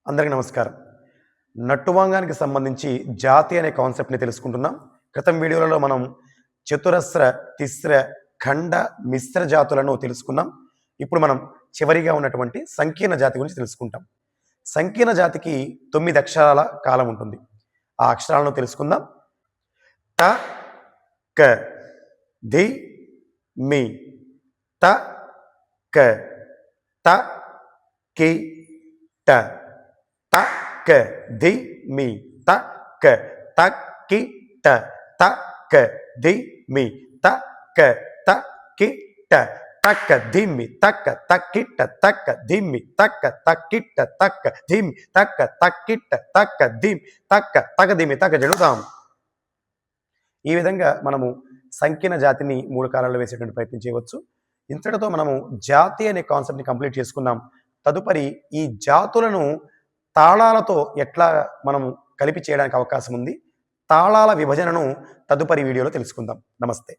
అందరికీ నమస్కారం. నట్టువాంగానికి సంబంధించి జాతి అనే కాన్సెప్ట్ని తెలుసుకుంటున్నాం. క్రితం వీడియోలలో మనం చతురస్ర, తిస్ర, ఖండ, మిశ్ర జాతులను తెలుసుకున్నాం. ఇప్పుడు మనం చివరిగా ఉన్నటువంటి సంకీర్ణ జాతి గురించి తెలుసుకుంటాం. సంకీర్ణ జాతికి 9 అక్షరాల కాలం ఉంటుంది. ఆ అక్షరాలను తెలుసుకుందాం. ట, క, ధి, మీ, త, క, త, కి, ట, త, క, ధి, మీ, త, క, త, కి, ట, త, క, ధి, మీ, త, క, త, కి, ట, తక్క ధిమ్మి తక్క తక్కిట్ట తక్క ధిమ్మి తక్క తక్కిట్ట తక్క ధిమ్మి తక్క తక్కిట్ట తక్క ధిమ్ తక్క తక ధిమ్మి తక్క జడుతాం. ఈ విధంగా మనము సంకీర్ణ జాతిని 3 కాలాల్లో వేసేటువంటి ప్రయత్నం చేయవచ్చు. ఇంతటితో మనము జాతి అనే కాన్సెప్ట్ని కంప్లీట్ చేసుకున్నాం. తదుపరి ఈ జాతులను తాళాలతో ఎట్లా మనం కలిపి చేయడానికి అవకాశం ఉంది, తాళాల విభజనను తదుపరి వీడియోలో తెలుసుకుందాం. నమస్తే.